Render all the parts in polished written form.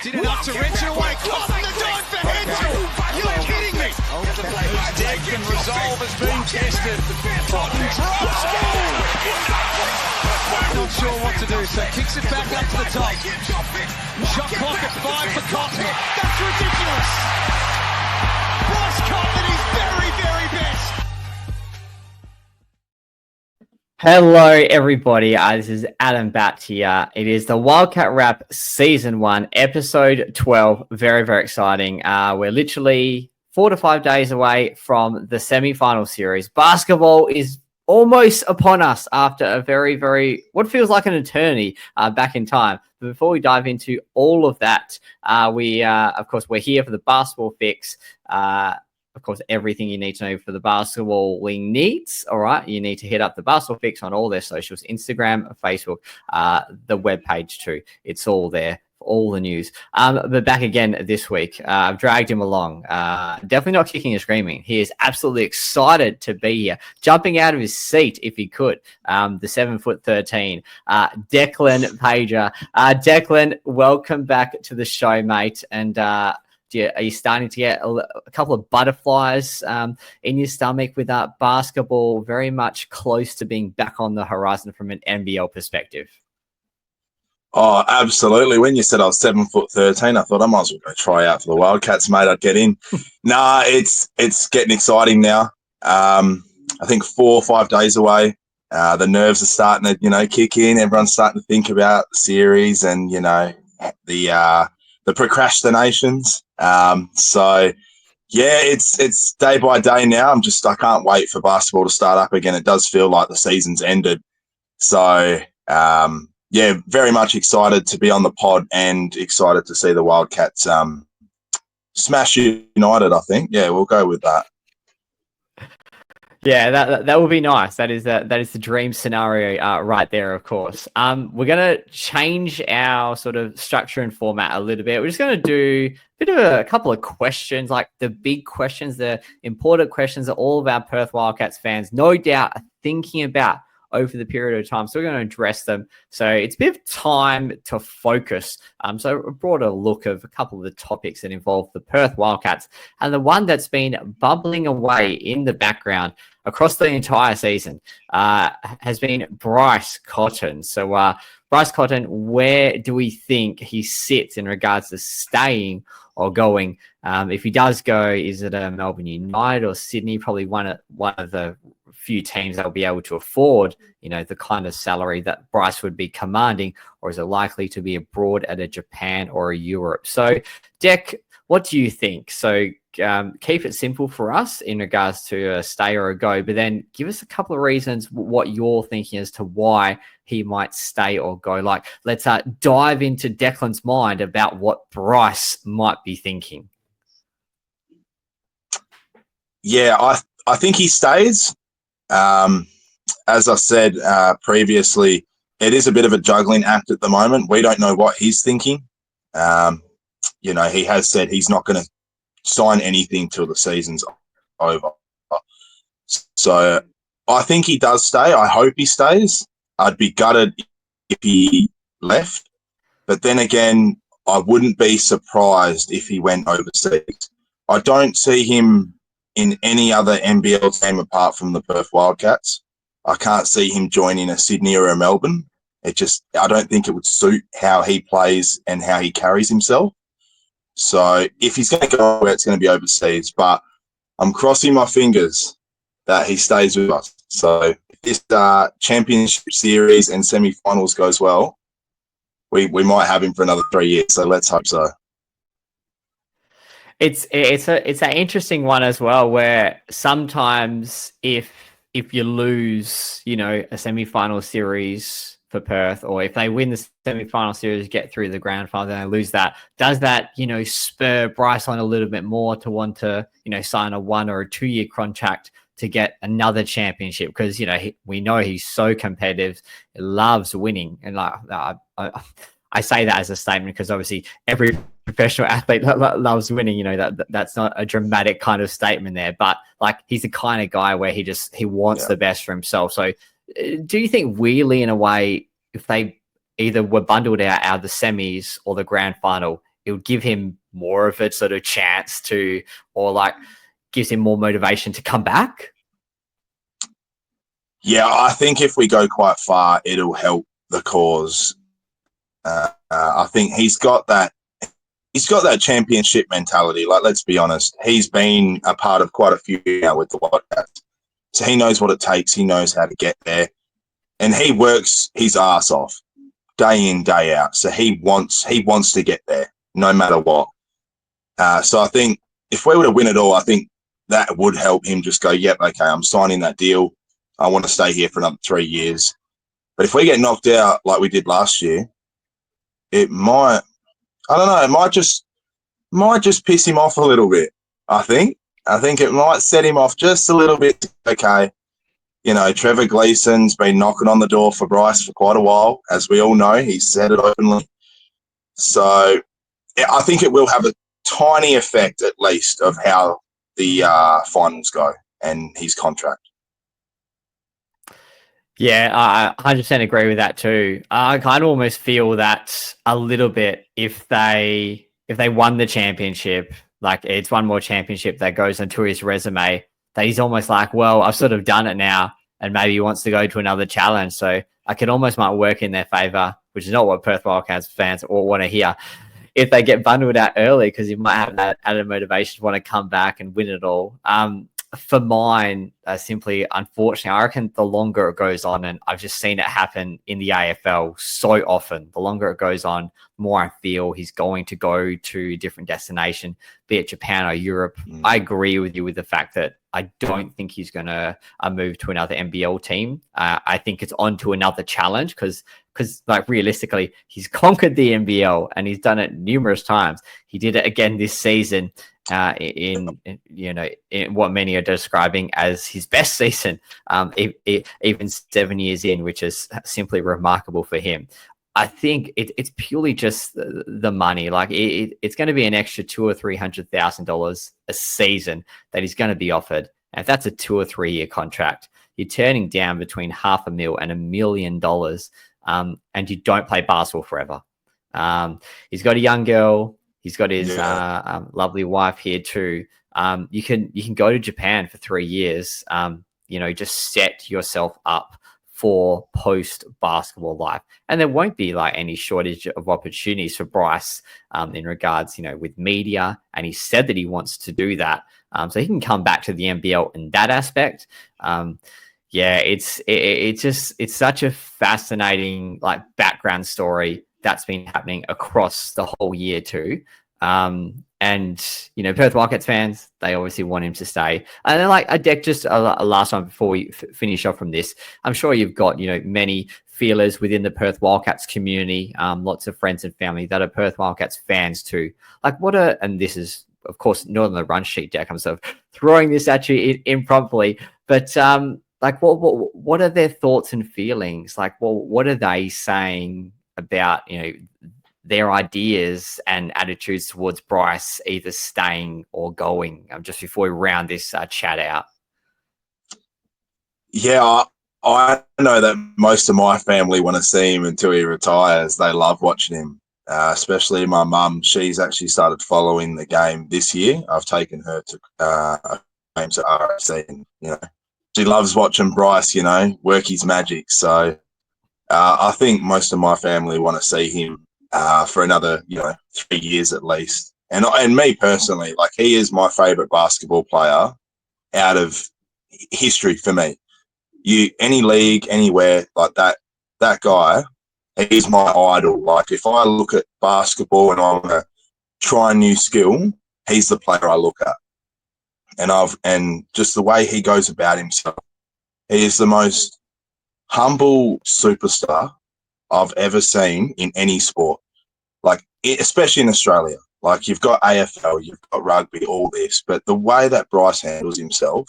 Did enough to wrench it away. Caught in the dive for Hensel. You're kidding me. Depth and resolve has been tested. Totten drops. Not sure what to do, so kicks it back up to the top. Shot clock at 5 for Cotton. That's ridiculous. Bryce Cotton at his very, very best. Hello, everybody. This is Adam Batt here. It is the Wildcat Wrap Season 1, Episode 12. Very, very exciting. We're literally 4 to 5 days away from the semi-final series. Basketball is almost upon us after a very, what feels like an eternity back in time. But before we dive into all of that, of course, we're here for the basketball fix. Of course, everything you need to know for the basketball wing needs. All right. You need to hit up the basketball fix on all their socials, Instagram, Facebook, the webpage too. It's all there. All the news. But back again this week, I've dragged him along. Definitely not kicking and screaming. He is absolutely excited to be here, jumping out of his seat if he could. The 7'13", Dechlan Paidra. Dechlan, welcome back to the show, mate. And are you starting to get a couple of butterflies in your stomach with that basketball very much close to being back on the horizon from an NBL perspective? Oh, absolutely. When you said I was 7'13", I thought I might as well go try out for the Wildcats, mate. I'd get in. Nah, it's getting exciting now. I think 4 or 5 days away. The nerves are starting to, kick in. Everyone's starting to think about the series and, the procrastinations. So yeah, it's day by day now. I can't wait for basketball to start up again. It does feel like the season's ended. So, yeah, very much excited to be on the pod and excited to see the Wildcats smash United, I think. Yeah, we'll go with that. Yeah, that would be nice. That is the dream scenario right there, of course. We're going to change our sort of structure and format a little bit. We're just going to do a bit of a couple of questions, like the big questions, the important questions that all of our Perth Wildcats fans no doubt are thinking about over the period of time. So we're going to address them. So it's a bit of time to focus. So I brought a look of a couple of the topics that involve the Perth Wildcats. And the one that's been bubbling away in the background across the entire season has been Bryce Cotton. So Bryce Cotton, where do we think he sits in regards to staying or going? If he does go, is it a Melbourne United or Sydney? Probably one of the few teams that will be able to afford, the kind of salary that Bryce would be commanding, or is it likely to be abroad at a Japan or a Europe? So, Dec, what do you think? So, keep it simple for us in regards to a stay or a go, but then give us a couple of reasons what you're thinking as to why he might stay or go. Like, let's dive into Declan's mind about what Bryce might be thinking. Yeah, I think he stays. As I said previously, it is a bit of a juggling act at the moment. We don't know what he's thinking. He has said he's not going to sign anything till the season's over. So I think he does stay. I hope he stays. I'd be gutted if he left. But then again, I wouldn't be surprised if he went overseas. I don't see him in any other NBL team apart from the Perth Wildcats. I can't see him joining a Sydney or a Melbourne. I don't think it would suit how he plays and how he carries himself. So if he's going to go, it's going to be overseas. But I'm crossing my fingers that he stays with us. So if this championship series and semi-finals goes well, we might have him for another 3 years. So let's hope so. It's an interesting one as well, where sometimes if you lose, a semi-final series for Perth, or if they win the semi-final series, get through the grand final, then they lose that, does that, spur Bryce on a little bit more to want to, sign a 1 or a 2 year contract to get another championship? Because, we know he's so competitive, he loves winning. And I say that as a statement because obviously every professional athlete loves winning. That's not a dramatic kind of statement there, but he's the kind of guy where he wants the best for himself. So do you think weirdly in a way, if they either were bundled out of the semis or the grand final, it'll give him more of a sort of chance to, or like gives him more motivation to come back? Yeah, I think if we go quite far, it'll help the cause. I think he's got that championship mentality. Like, let's be honest, he's been a part of quite a few now with the Wildcats, so he knows what it takes. He knows how to get there, and he works his ass off day in, day out. So he wants to get there no matter what. So I think if we were to win it all, I think that would help him just go, yep, okay, I'm signing that deal. I want to stay here for another 3 years. But if we get knocked out like we did last year, it might, I don't know, it might just piss him off a little bit. I think it might set him off just a little bit. Okay, you know, Trevor Gleeson's been knocking on the door for Bryce for quite a while, as we all know. He's said it openly. So yeah, I think it will have a tiny effect, at least, of how the finals go and his contract. Yeah, I 100% agree with that too. I kind of almost feel that a little bit if they won the championship, like it's one more championship that goes onto his resume, that he's almost like, well, I've sort of done it now, and maybe he wants to go to another challenge. So I could almost might work in their favor, which is not what Perth Wildcats fans all want to hear. If they get bundled out early, because you might have that added motivation to want to come back and win it all. For mine, simply, unfortunately, I reckon the longer it goes on, and I've just seen it happen in the AFL so often, the longer it goes on, the more I feel he's going to go to a different destination, be it Japan or Europe. I agree with you with the fact that I don't think he's going to move to another NBL team. I think it's on to another challenge because like realistically, he's conquered the NBL and he's done it numerous times. He did it again this season. In what many are describing as his best season, even 7 years in, which is simply remarkable for him. I think it's purely just the money. Like it's going to be an extra $200,000 or $300,000 a season that he's going to be offered. And if that's a 2 or 3 year contract, you're turning down between $500,000 and $1 million, and you don't play basketball forever. He's got a young girl. He's got his lovely wife here too. You can go to Japan for 3 years. Just set yourself up for post basketball life, and there won't be like any shortage of opportunities for Bryce in regards, with media. And he said that he wants to do that, so he can come back to the NBL in that aspect. It's such a fascinating like background story that's been happening across the whole year too. Perth Wildcats fans, they obviously want him to stay. And then like a deck, just a last one before we finish off from this. I'm sure you've got, many feelers within the Perth Wildcats community, lots of friends and family that are Perth Wildcats fans too. Like and this is, of course, not on the run sheet, Deck. I'm sort of throwing this at you impromptu, but like what are their thoughts and feelings? Like, what are they saying about, their ideas and attitudes towards Bryce either staying or going, just before we round this chat out? Yeah, I know that most of my family want to see him until he retires. They love watching him, especially my mum. She's actually started following the game this year. I've taken her to games at RFC, and, she loves watching Bryce, work his magic. So I think most of my family want to see him for another, 3 years at least. And me personally, like, he is my favorite basketball player out of history for me. Any league, anywhere, like that guy, he's my idol. Like, if I look at basketball and I want to try a new skill, he's the player I look at. And just the way he goes about himself, he is the most humble superstar I've ever seen in any sport. Like, especially in Australia. Like, you've got AFL, you've got rugby, all this, but the way that Bryce handles himself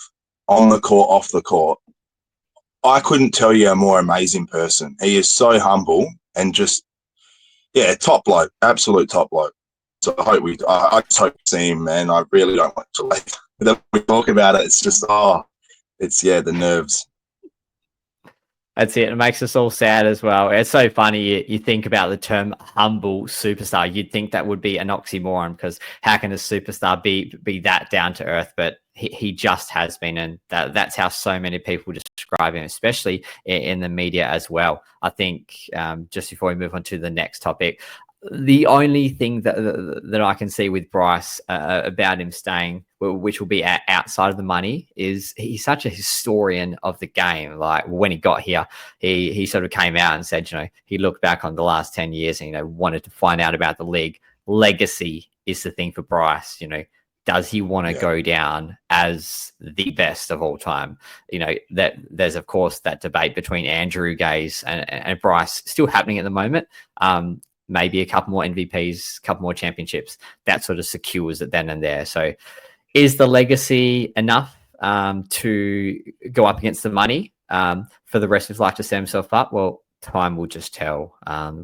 on the court, off the court, I couldn't tell you a more amazing person. He is so humble and just, top bloke, absolute top bloke. So I just hope to see him, man. I really don't want to leave. Then we talk about it, it's just, the nerves. That's it. It makes us all sad as well. It's so funny. You think about the term humble superstar. You'd think that would be an oxymoron, because how can a superstar be that down to earth? But he just has been, and that's how so many people describe him, especially in the media as well. I think just before we move on to the next topic, the only thing that I can see with Bryce about him staying, which will be outside of the money, is he's such a historian of the game. Like when he got here, he sort of came out and said, he looked back on the last 10 years and, wanted to find out about the league. Legacy is the thing for Bryce. Does he want to go down as the best of all time? That there's of course that debate between Andrew Gaze and Bryce still happening at the moment. Maybe a couple more MVPs, a couple more championships, that sort of secures it then and there. So is the legacy enough to go up against the money for the rest of his life to set himself up? Well, time will just tell.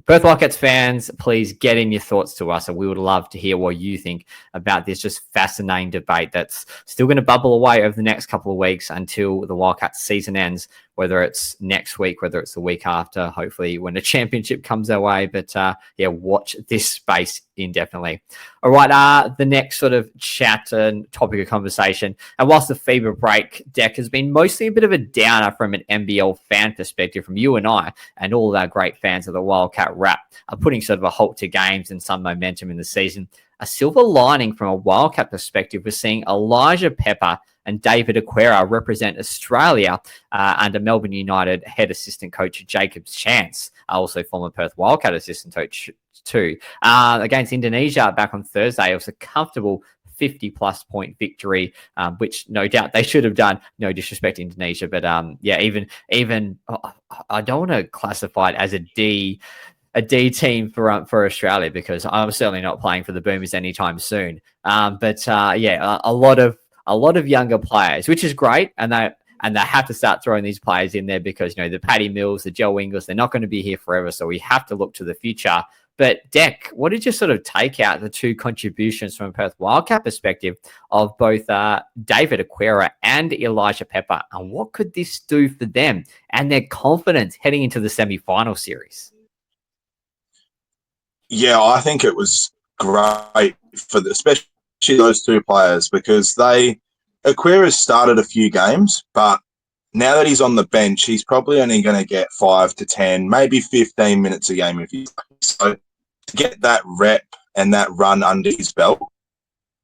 Perth Wildcats fans, please get in your thoughts to us, and we would love to hear what you think about this just fascinating debate that's still going to bubble away over the next couple of weeks until the Wildcats season ends, whether it's next week, whether it's the week after, hopefully when a championship comes our way. But watch this space indefinitely. All right, the next sort of chat and topic of conversation, and whilst the FIBA break deck has been mostly a bit of a downer from an NBL fan perspective, from you and I and all of our great fans of the Wildcat Wrap are putting sort of a halt to games and some momentum in the season, a silver lining from a Wildcat perspective, we're seeing Elijah Pepper and David Okwera represent Australia under Melbourne United head assistant coach Jacob Chance, also former Perth Wildcat assistant coach too. Against Indonesia back on Thursday, it was a comfortable 50-plus point victory, which no doubt they should have done. No disrespect to Indonesia, but even I don't want to classify it as a D team for Australia, because I'm certainly not playing for the Boomers anytime soon. A lot of younger players, which is great, and they have to start throwing these players in there because the Paddy Mills, the Joe Ingles, they're not going to be here forever, so we have to look to the future. But Dec, what did you sort of take out the two contributions from a Perth Wildcat perspective of both David Okwera and Elijah Pepper, and what could this do for them and their confidence heading into the semi-final series? Yeah, I think it was great for especially those two players, because Okwera's started a few games, but now that he's on the bench, he's probably only going to get 5 to 10, maybe 15 minutes a game if he's lucky. So to get that rep and that run under his belt,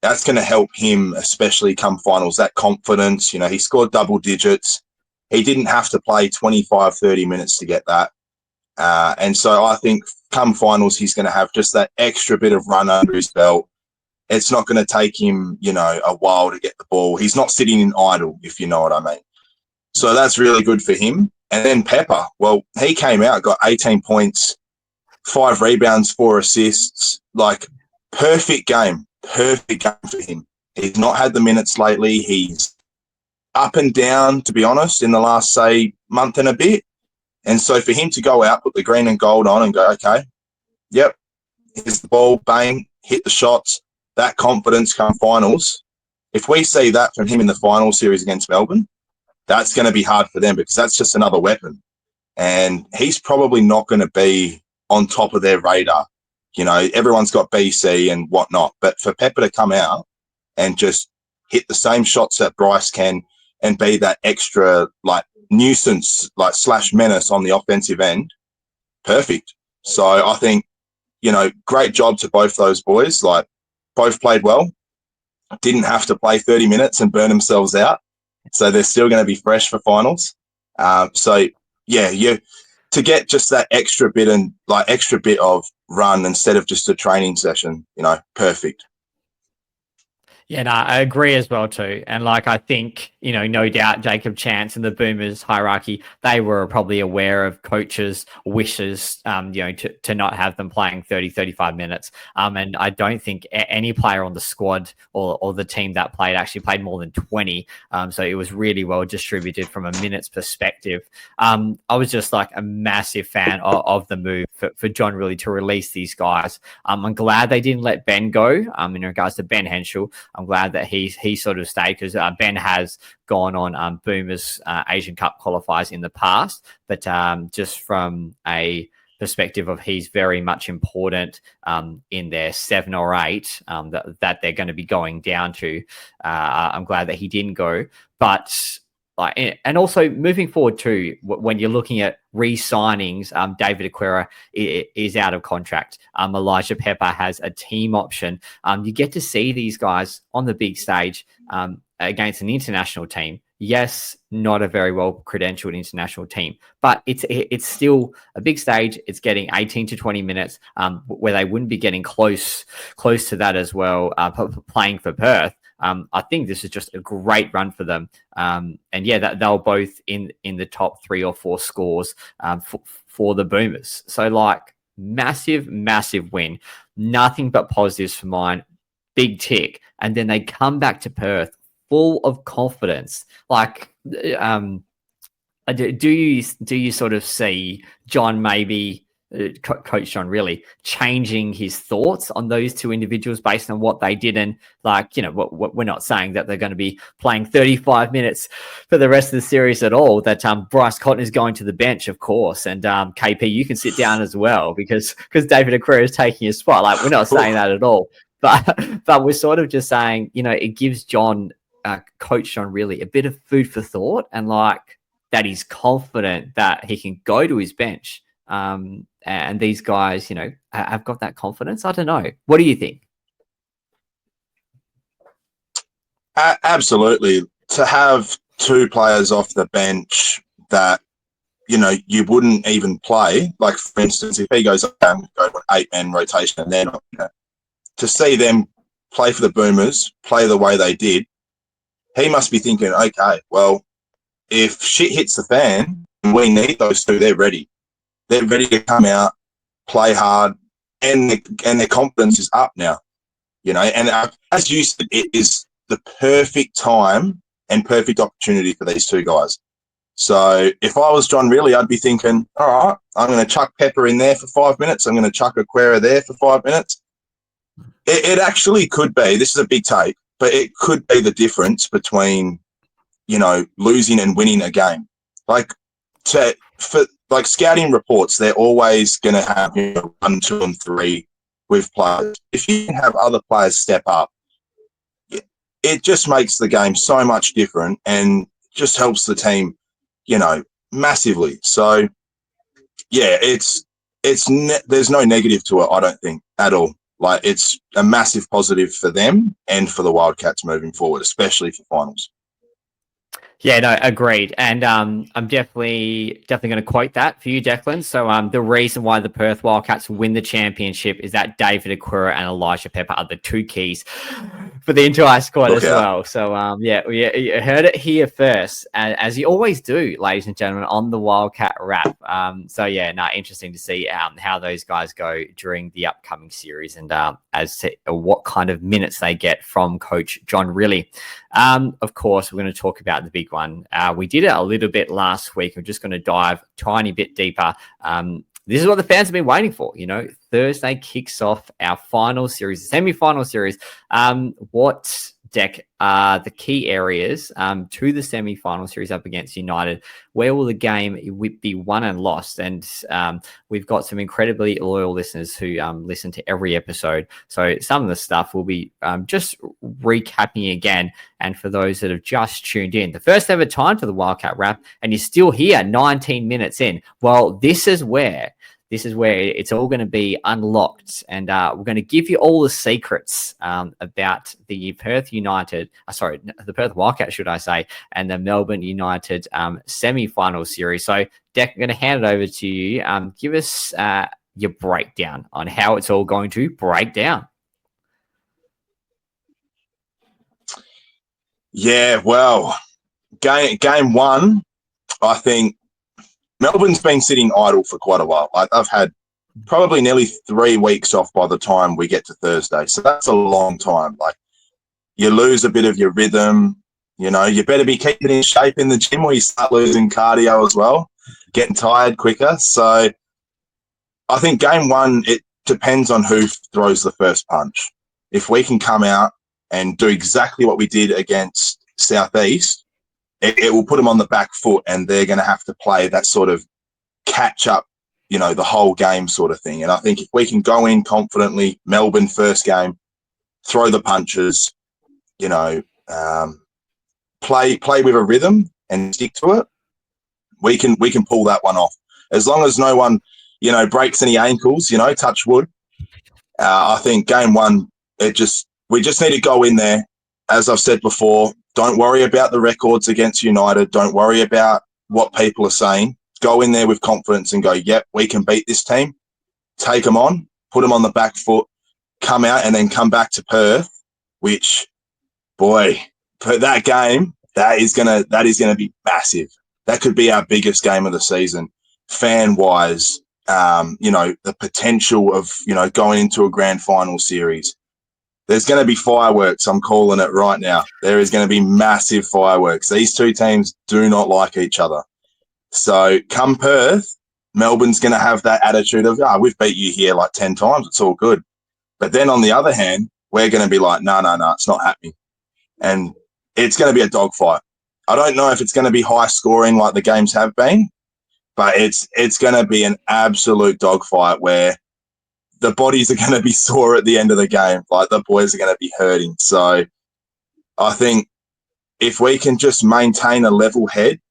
that's going to help him, especially come finals, that confidence. He scored double digits. He didn't have to play 25, 30 minutes to get that. And so I think come finals, he's going to have just that extra bit of run under his belt. It's not going to take him, a while to get the ball. He's not sitting in idle, if you know what I mean. So that's really good for him. And then Pepper, well, he came out, got 18 points, 5 rebounds, 4 assists, like perfect game for him. He's not had the minutes lately. He's up and down, to be honest, in the last, say, month and a bit. And so for him to go out, put the green and gold on and go, okay, yep, here's the ball, bang, hit the shots, that confidence come finals. If we see that from him in the final series against Melbourne, that's going to be hard for them, because that's just another weapon. And he's probably not going to be on top of their radar. Everyone's got BC and whatnot. But for Pepper to come out and just hit the same shots that Bryce can and be that extra, nuisance, slash menace on the offensive end, perfect. So I think, great job to both those boys. Both played well. Didn't have to play 30 minutes and burn themselves out. So they're still going to be fresh for finals. To get just that extra bit of run instead of just a training session, perfect. Yeah, no, I agree as well too. And I think, no doubt Jacob Chance and the Boomers hierarchy, they were probably aware of coaches' wishes, to not have them playing 30, 35 minutes. And I don't think any player on the squad or the team that played actually played more than 20. So it was really well distributed from a minutes perspective. I was just a massive fan of the move for John really to release these guys. I'm glad they didn't let Ben go in regards to Ben Henschel. I'm glad that he sort of stayed, because Ben has gone on Boomers Asian Cup qualifiers in the past, but just from a perspective of he's very much important in their 7 or 8 that they're going to be going down to. I'm glad that he didn't go, but and also moving forward too, when you're looking at re-signings, David Okwera is out of contract. Elijah Pepper has a team option. You get to see these guys on the big stage against an international team. Yes, not a very well credentialed international team, but it's still a big stage. It's getting 18 to 20 minutes where they wouldn't be getting close to that as well, playing for Perth. I think this is just a great run for them. And yeah, they'll both in the top 3 or 4 scores for the Boomers. So like massive win, nothing but positives for mine, big tick. And then they come back to Perth full of confidence. Like, do you sort of see John maybe Coach John really changing his thoughts on those 2 individuals based on what they did? And like, we're not saying that they're going to be playing 35 minutes for the rest of the series at all, that Bryce Cotton is going to the bench, of course, and KP, you can sit down as well because David Okwera is taking your spot. Like, we're not saying that at all, but we're sort of just saying, it gives John, Coach John, really a bit of food for thought, and like that he's confident that he can go to his bench. And these guys, have got that confidence. I don't know. What do you think? Absolutely. To have 2 players off the bench that, you wouldn't even play, like, for instance, if he goes up and go to an 8-man rotation and they're not, to see them play for the Boomers, play the way they did, he must be thinking, okay, well, if shit hits the fan and we need those 2, they're ready. They're ready to come out, play hard, and their confidence is up now. And as you said, it is the perfect time and perfect opportunity for these 2 guys. So if I was John Riley, I'd be thinking, all right, I'm going to chuck Pepper in there for 5 minutes. I'm going to chuck Okwera there for 5 minutes. It actually could be, this is a big take, but it could be the difference between, losing and winning a game. Like, for scouting reports, they're always going to have 1, 2, and 3 with players. If you can have other players step up, it just makes the game so much different and just helps the team, massively. So, yeah, there's no negative to it, I don't think, at all. Like, it's a massive positive for them and for the Wildcats moving forward, especially for finals. Yeah, no, agreed. And I'm definitely going to quote that for you, Dechlan. So the reason why the Perth Wildcats win the championship is that David Okwera and Elijah Pepper are the 2 keys for the entire squad as well. So yeah, you heard it here first, as you always do, ladies and gentlemen, on the Wildcat Wrap. So yeah, interesting to see how those guys go during the upcoming series, and as to what kind of minutes they get from Coach John Riley. Of course, we're going to talk about the big one. We did it a little bit last week. We're just going to dive a tiny bit deeper. This is what the fans have been waiting for. Thursday kicks off our final series, semi-final series. What deck are the key areas to the semi-final series up against United? Where will the game be won and lost? And we've got some incredibly loyal listeners who listen to every episode. So some of the stuff will be just recapping again. And for those that have just tuned in, the first ever time for the Wildcat Wrap, and you're still here 19 minutes in. Well, this is where it's all going to be unlocked, and we're going to give you all the secrets about the Perth United, the Perth Wildcats, should I say, and the Melbourne United semi-final series. So, Dec, I'm going to hand it over to you. Give us your breakdown on how it's all going to break down. Yeah, well, game 1, I think Melbourne's been sitting idle for quite a while. I've had probably nearly 3 weeks off by the time we get to Thursday. So that's a long time. Like, you lose a bit of your rhythm. You better be keeping in shape in the gym, or you start losing cardio as well, getting tired quicker. So I think game 1, it depends on who throws the first punch. If we can come out and do exactly what we did against Southeast, it will put them on the back foot, and they're going to have to play that sort of catch up, the whole game sort of thing. And I think if we can go in confidently, Melbourne first game, throw the punches, play with a rhythm and stick to it, we can pull that one off. As long as no one, breaks any ankles, touch wood. I think game one, we just need to go in there. As I've said before, don't worry about the records against United. Don't worry about what people are saying. Go in there with confidence and go, yep, we can beat this team. Take them on, put them on the back foot, come out, and then come back to Perth, which, boy, for that game, that is gonna be massive. That could be our biggest game of the season, fan-wise. The potential of, going into a grand final series. There's going to be fireworks. I'm calling it right now. There is going to be massive fireworks. These two teams do not like each other. So come Perth, Melbourne's going to have that attitude of, we've beat you here like 10 times. It's all good. But then on the other hand, we're going to be like, no, it's not happening. And it's going to be a dogfight. I don't know if it's going to be high scoring like the games have been, but it's going to be an absolute dogfight where the bodies are going to be sore at the end of the game. Like, the boys are going to be hurting. So I think if we can just maintain a level head,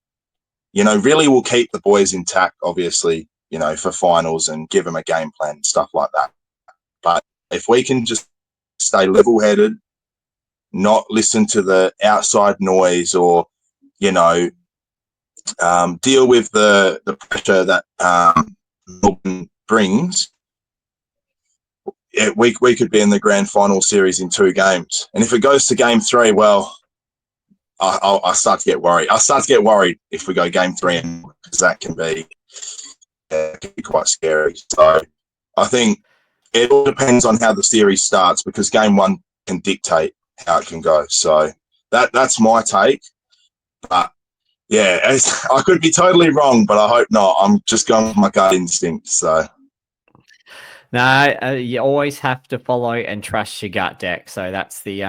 really we'll keep the boys intact, obviously, for finals and give them a game plan and stuff like that. But if we can just stay level-headed, not listen to the outside noise or, deal with the pressure that Melbourne brings, we could be in the grand final series in 2 games. And if it goes to game 3, well, I start to get worried. I start to get worried if we go game 3, because that can be quite scary. So I think it all depends on how the series starts, because game 1 can dictate how it can go. So that's my take. But yeah, I could be totally wrong, but I hope not. I'm just going with my gut instinct. So. No, you always have to follow and trust your gut, Deck. So that's the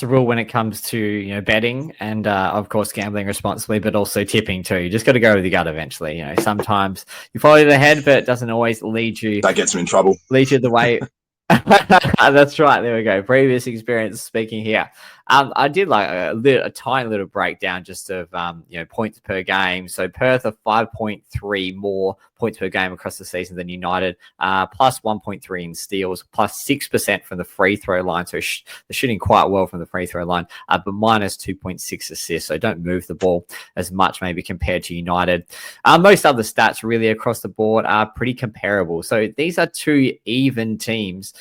rule when it comes to betting and of course gambling responsibly, but also tipping too. You just got to go with your gut eventually. Sometimes you follow the head, but it doesn't always lead you. That gets me in trouble. Lead you the way. That's right. There we go. Previous experience speaking here. I did like a tiny little breakdown just of points per game. So Perth are 5.3 more points per game across the season than United, plus 1.3 in steals, plus 6% from the free throw line. So they're shooting quite well from the free throw line, but minus 2.6 assists. So don't move the ball as much maybe compared to United. Most other stats really across the board are pretty comparable. So these are 2 even teams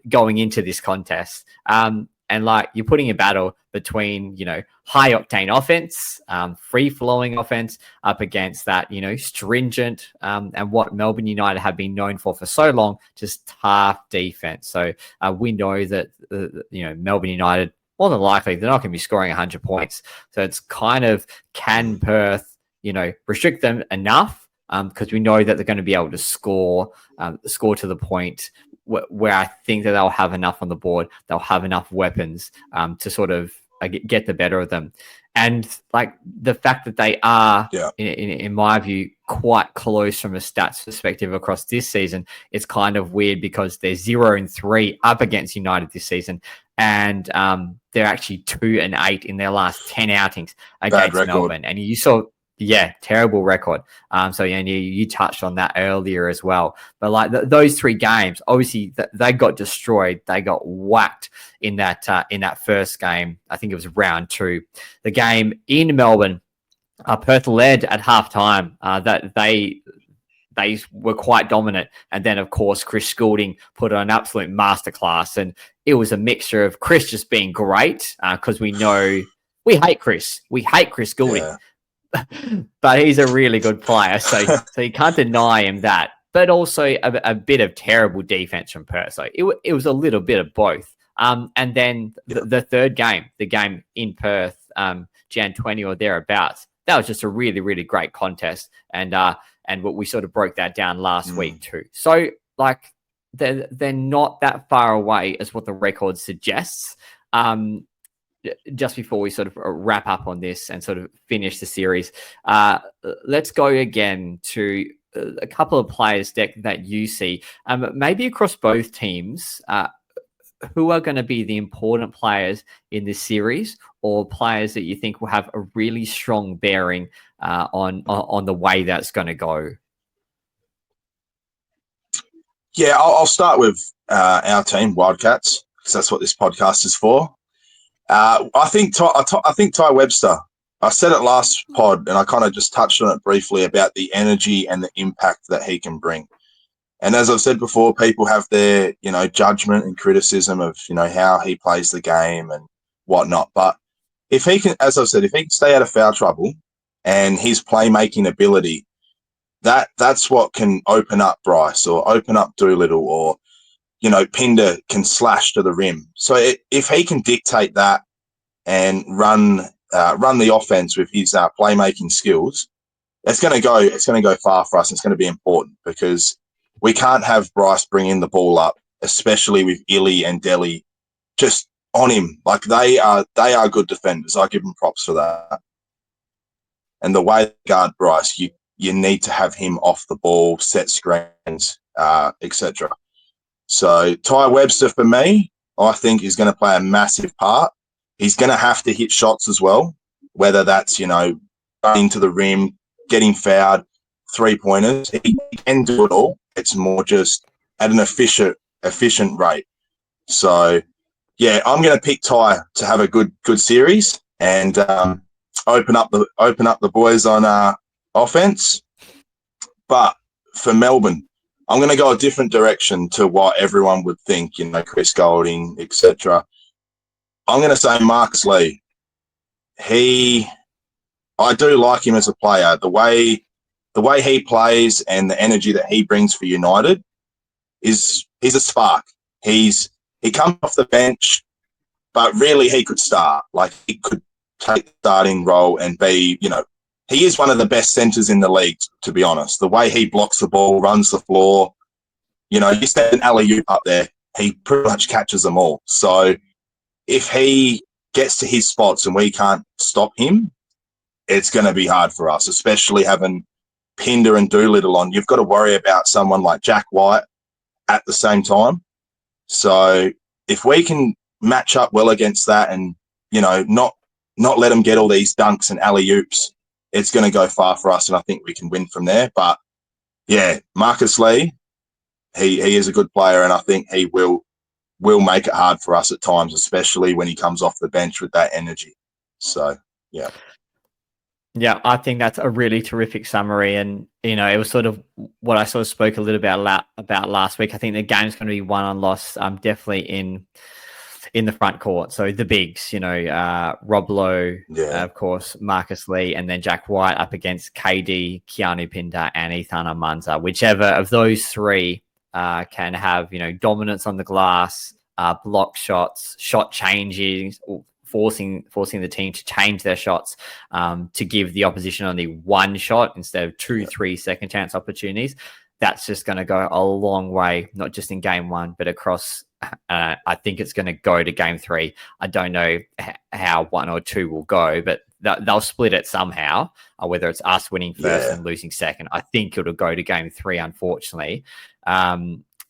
going into this contest. And like you're putting a battle between, high octane offense, free flowing offense up against that, stringent, and what Melbourne United have been known for so long, just tough defense. So we know that, Melbourne United, more than likely, they're not going to be scoring 100 points. So it's kind of, can Perth, restrict them enough? Because we know that they're going to be able to score to the point where I think that they'll have enough on the board, they'll have enough weapons to sort of get the better of them. And like the fact that they are, in my view, quite close from a stats perspective across this season, it's kind of weird because they're 0-3 up against United this season. And they're actually 2-8 in their last 10 outings against Melbourne. And you saw... Yeah, terrible record. So you touched on that earlier as well. But like those 3 games, obviously they got destroyed. They got whacked in that first game. I think it was round 2. The game in Melbourne, Perth led at halftime. That they were quite dominant, and then of course Chris Goulding put on an absolute masterclass, and it was a mixture of Chris just being great because we know we hate Chris. We hate Chris Goulding. Yeah. But he's a really good player, so you can't deny him that. But also a bit of terrible defense from Perth. So it was a little bit of both. And then the third game, the game in Perth, Jan 20 or thereabouts, that was just a really, really great contest. And what we sort of broke that down last week too. So like they're not that far away as what the record suggests. just before we sort of wrap up on this and sort of finish the series, let's go again to a couple of players, Dec, that you see, maybe across both teams, who are going to be the important players in this series, or players that you think will have a really strong bearing on the way that's going to go? Yeah, I'll start with our team, Wildcats, because that's what this podcast is for. I think Tai Webster. I said it last pod, and I kind of just touched on it briefly about the energy and the impact that he can bring. And as I've said before, people have their, judgment and criticism of, how he plays the game and whatnot. But if he can, as I've said, if he can stay out of foul trouble and his playmaking ability, that's what can open up Bryce or open up Doolittle, or, Pinder can slash to the rim. So if he can dictate that and run the offense with his playmaking skills, it's going to go far for us. It's going to be important, because we can't have Bryce bringing the ball up, especially with Illy and Delhi just on him. Like, they are good defenders. I give them props for that. And the way they guard Bryce, you need to have him off the ball, set screens, etc. So Tai Webster, for me, I think is going to play a massive part. He's going to have to hit shots as well, whether that's, running to the rim, getting fouled, 3-pointers. He can do it all. It's more just at an efficient rate. So, yeah, I'm going to pick Tai to have a good series and open up the boys on offense. But for Melbourne, I'm going to go a different direction to what everyone would think, Chris Golding, etc. I'm going to say Marcus Lee. I do like him as a player. The way he plays and the energy that he brings for United he's a spark. He comes off the bench, but really he could start. Like, he could take the starting role and be, he is one of the best centers in the league, to be honest. The way he blocks the ball, runs the floor, you set an alley-oop up there, he pretty much catches them all. So if he gets to his spots and we can't stop him, it's going to be hard for us, especially having Pinder and Doolittle on. You've got to worry about someone like Jack White at the same time. So if we can match up well against that and, not let them get all these dunks and alley-oops, it's going to go far for us, and I think we can win from there. But, yeah, Marcus Lee, he is a good player, and I think he will make it hard for us at times, especially when he comes off the bench with that energy. So, yeah. Yeah, I think that's a really terrific summary. And, it was sort of what I sort of spoke a little bit about last week. I think the game's going to be won and lost definitely in the front court. So the bigs, Rob Lowe, of course, Marcus Lee, and then Jack White up against KD, Keanu Pinder, and Ethan Amanza. Whichever of those three can have, dominance on the glass, block shots, shot changing, forcing the team to change their shots, to give the opposition only one shot instead of 2-3 second chance opportunities. That's just going to go a long way, not just in game one, but across. I think it's going to go to game 3. I don't know how 1 or 2 will go, but they'll split it somehow, whether it's us winning first and losing second. I think it'll go to game 3, unfortunately.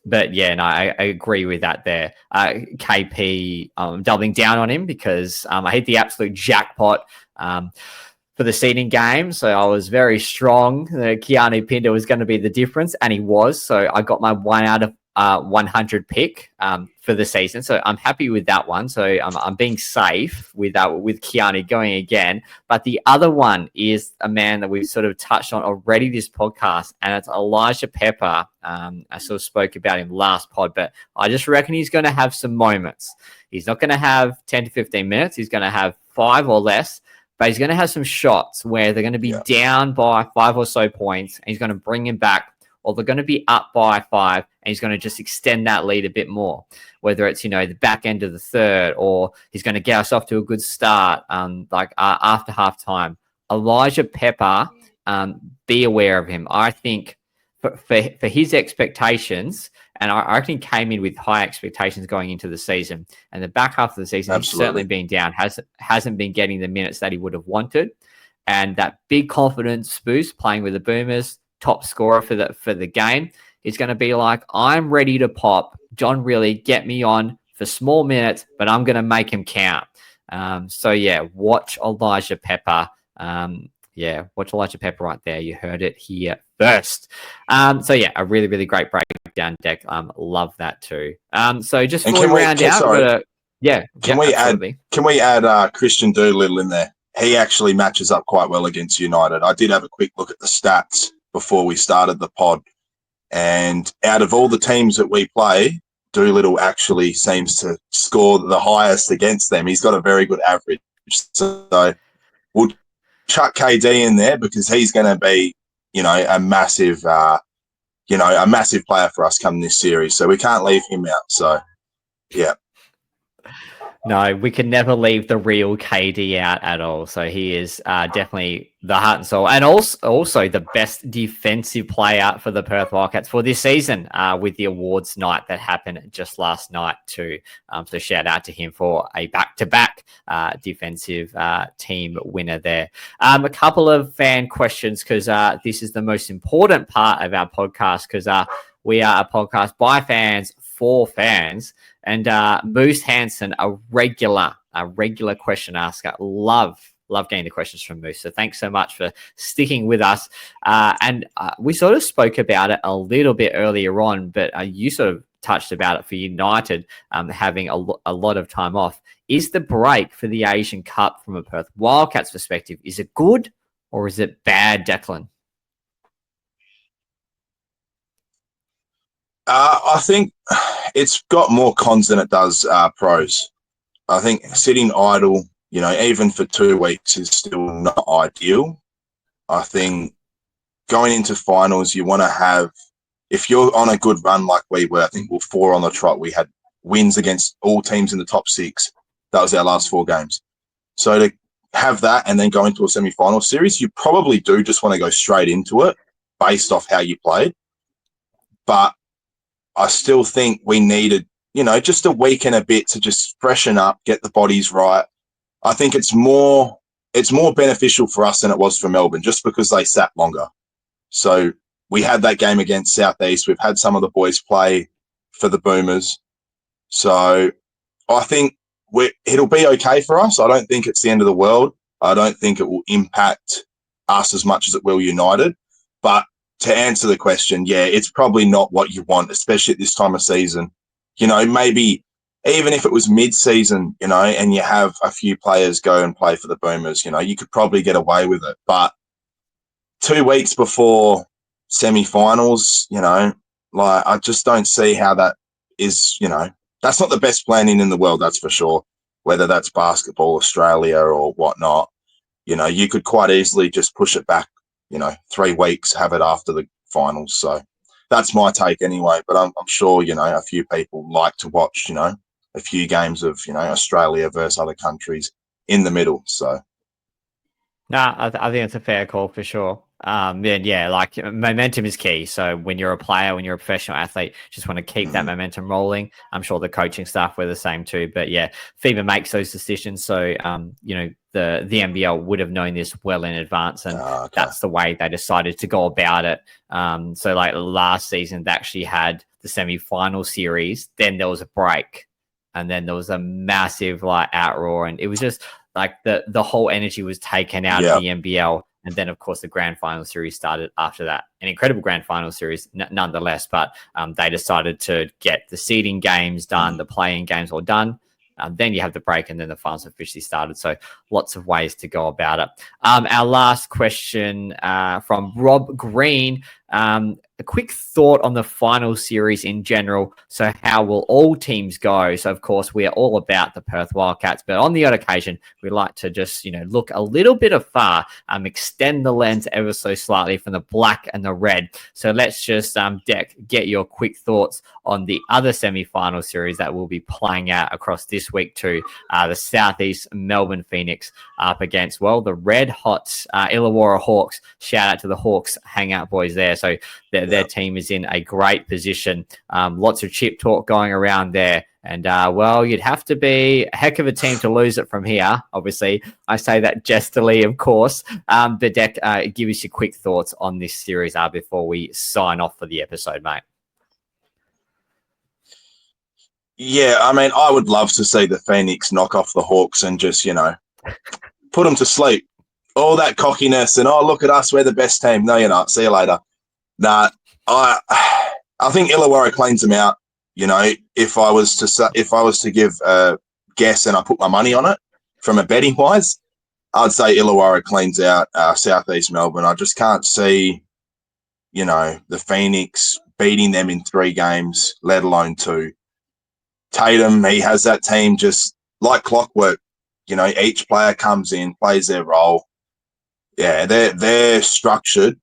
But yeah, no, I agree with that there. KP, doubling down on him because I hit the absolute jackpot for the seeding game. So I was very strong that Keanu Pinder was going to be the difference, and he was. So I got my 1 out of 100 pick for the season. So I'm happy with that one. So I'm being safe with that, with Keanu going again. But the other one is a man that we've sort of touched on already this podcast, and it's Elijah Pepper. I sort of spoke about him last pod, but I just reckon he's going to have some moments. He's not going to have 10 to 15 minutes. He's going to have 5 or less, but he's going to have some shots where they're going to be down by 5 or so points, and he's going to bring him back, or they're going to be up by 5, and he's going to just extend that lead a bit more, whether it's, the back end of the third, or he's going to get us off to a good start, after halftime. Elijah Pepper, be aware of him. I think for his expectations, And I reckon he came in with high expectations going into the season. And the back half of the season, he's certainly been down, hasn't been getting the minutes that he would have wanted. And that big confidence boost playing with the Boomers, top scorer for the game, is going to be like, I'm ready to pop. John, really get me on for small minutes, but I'm going to make him count. So yeah, watch Elijah Pepper. Watch Elijah Pepper right there. You heard it here first. So yeah, a really, really great breakdown deck. Love that too. So just before we round out, can we add Christian Doolittle in there? He actually matches up quite well against United. I did have a quick look at the stats before we started the pod, and out of all the teams that we play, Doolittle actually seems to score the highest against them. He's got a very good average. So we'll chuck KD in there because he's going to be, a massive player for us come this series. So we can't leave him out. So, yeah. No, we can never leave the real KD out at all. So he is definitely the heart and soul, and also the best defensive player for the Perth Wildcats for this season with the awards night that happened just last night too. So shout out to him for a back-to-back defensive team winner there. A couple of fan questions because this is the most important part of our podcast because we are a podcast by fans for fans. And Moose Hansen, a regular question asker. Love getting the questions from Moose. So thanks so much for sticking with us. And we sort of spoke about it a little bit earlier on, but you sort of touched about it for United having a lot of time off. Is the break for the Asian Cup from a Perth Wildcats perspective, is it good or is it bad, Dechlan? I think it's got more cons than it does pros. I think sitting idle, even for 2 weeks is still not ideal. I think going into finals, you want to have, if you're on a good run like we were, I think we're 4 on the trot. We had wins against all teams in the top 6. That was our last 4 games. So to have that and then go into a semi-final series, you probably do just want to go straight into it based off how you played. But I still think we needed, just a week and a bit to just freshen up, get the bodies right. I think it's more beneficial for us than it was for Melbourne, just because they sat longer. So we had that game against Southeast. We've had some of the boys play for the Boomers. So I think it'll be okay for us. I don't think it's the end of the world. I don't think it will impact us as much as it will United. But to answer the question, yeah, it's probably not what you want, especially at this time of season. Maybe even if it was mid-season, and you have a few players go and play for the Boomers, you could probably get away with it. But 2 weeks before semi-finals, I just don't see how that is, that's not the best planning in the world, that's for sure, whether that's Basketball Australia or whatnot. You could quite easily just push it back 3 weeks, have it after the finals. So that's my take anyway. But I'm sure, a few people like to watch, a few games of, Australia versus other countries in the middle. So. I think it's a fair call for sure. Like momentum is key. So when you're a player, when you're a professional athlete, just want to keep that momentum rolling. I'm sure the coaching staff were the same too. But yeah, FIBA makes those decisions. So, the NBL would have known this well in advance, and that's the way they decided to go about it. So like last season, they actually had the semi-final series. Then there was a break, and then there was a massive outroar, and it was just like the whole energy was taken out of the NBL. And then, of course, the grand final series started after that. An incredible grand final series, nonetheless. But they decided to get the seeding games done, the playing games all done. Then you have the break, and then the finals officially started. So lots of ways to go about it. Our last question from Rob Green. A quick thought on the final series in general. So how will all teams go? So, of course, we are all about the Perth Wildcats, but on the odd occasion, we like to just, look a little bit afar, extend the lens ever so slightly from the black and the red. So let's just, get your quick thoughts on the other semi-final series that will be playing out across this week too. The Southeast Melbourne Phoenix up against, the red hot Illawarra Hawks. Shout out to the Hawks hangout boys there. So So their team is in a great position. Lots of chip talk going around there. And, well, you'd have to be a heck of a team to lose it from here. Obviously, I say that jestingly, of course. But, Dec, give us your quick thoughts on this series before we sign off for the episode, mate. Yeah, I mean, I would love to see the Phoenix knock off the Hawks and just, put them to sleep. All that cockiness and, look at us, we're the best team. No, you're not. See you later. Nah, I think Illawarra cleans them out. If I was to give a guess and I put my money on it from a betting wise, I'd say Illawarra cleans out Southeast Melbourne. I just can't see, the Phoenix beating them in 3 games, let alone 2. Tatum, he has that team just like clockwork. Each player comes in, plays their role. Yeah, they're structured,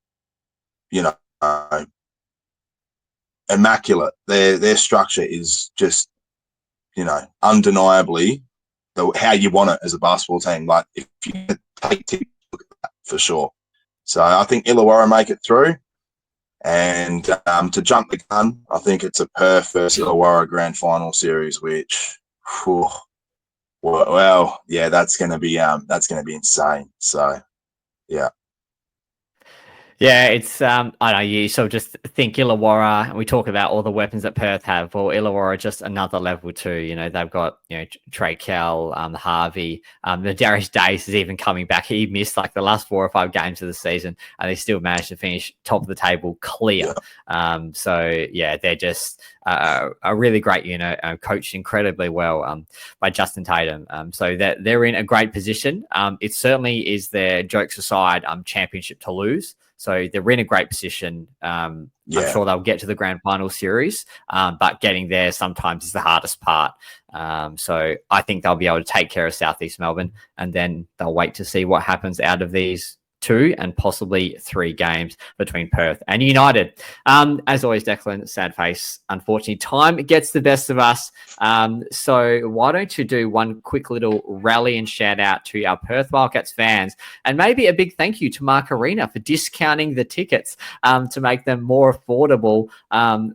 immaculate. Their structure is just, undeniably how you want it as a basketball team. Like if you take tips, look at that for sure. So I think Illawarra make it through. And to jump the gun, I think it's a Perth versus Illawarra grand final series, which, that's going to be insane. So, yeah. Yeah, it's, I don't know, you sort of just think Illawarra, and we talk about all the weapons that Perth have. Well, Illawarra just another level too. They've got, Trey Kell, Harvey, the Darius Dace is even coming back. He missed like the last 4 or 5 games of the season, and they still managed to finish top of the table clear. Yeah. They're just a really great unit, coached incredibly well by Justin Tatum. So they're in a great position. It certainly is their, jokes aside, championship to lose. So they're in a great position. I'm sure they'll get to the grand final series, but getting there sometimes is the hardest part. So I think they'll be able to take care of Southeast Melbourne, and then they'll wait to see what happens out of these 2 and possibly 3 games between Perth and United. As always, Dechlan, sad face. Unfortunately, time gets the best of us. So why don't you do one quick little rally and shout out to our Perth Wildcats fans, and maybe a big thank you to Mark Arena for discounting the tickets to make them more affordable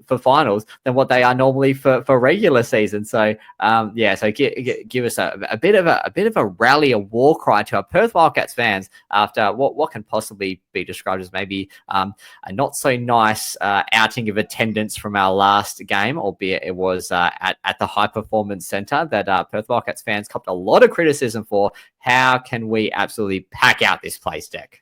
for finals than what they are normally for regular season. So so give us a bit of a rally, a war cry to our Perth Wildcats fans after what can possibly be described as maybe a not so nice outing of attendance from our last game, albeit it was at the High Performance Centre that Perth Wildcats fans copped a lot of criticism for. How can we absolutely pack out this place, Deck?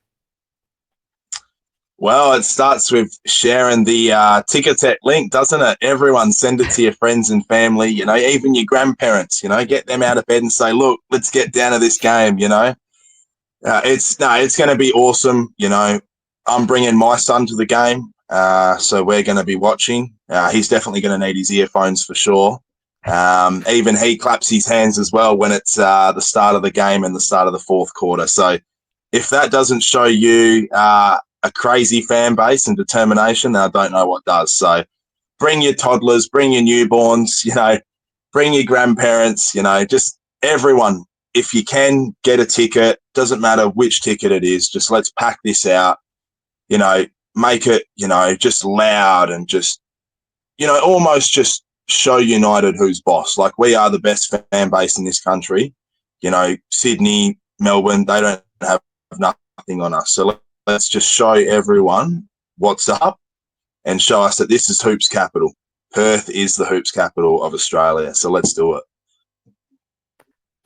Well, it starts with sharing the Ticketek link, doesn't it? Everyone send it to your friends and family, even your grandparents, get them out of bed and say, look, let's get down to this game, It's going to be awesome. I'm bringing my son to the game, so we're going to be watching. He's definitely going to need his earphones for sure. Even he claps his hands as well when it's the start of the game and the start of the 4th quarter. So if that doesn't show you a crazy fan base and determination, then I don't know what does. So bring your toddlers, bring your newborns, bring your grandparents, just everyone. If you can get a ticket, doesn't matter which ticket it is, just let's pack this out, make it, just loud and just, almost just show United who's boss. Like, we are the best fan base in this country. Sydney, Melbourne, they don't have nothing on us. So let's just show everyone what's up and show us that this is hoops capital. Perth is the hoops capital of Australia. So let's do it.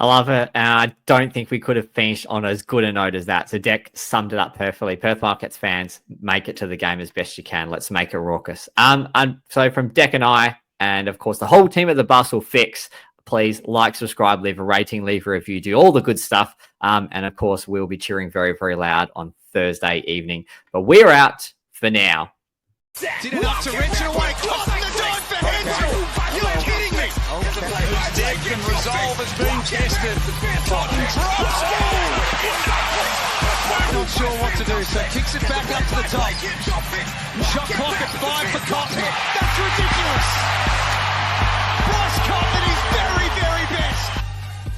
I love it. I don't think we could have finished on as good a note as that. So Deck summed it up perfectly. Perth Wildcats fans, make it to the game as best you can. Let's make it raucous. And so from Deck and I, and of course the whole team at the Bustle Fix, please like, subscribe, leave a rating, leave a review, do all the good stuff. And of course, we'll be cheering very, very loud on Thursday evening. But we're out for now. Did enough to wrench it away. Caught in the dive for Hensel. You're kidding me. Whose depth and resolve is being tested. Cotton drops. Not sure what to do, so kicks it back up to the top.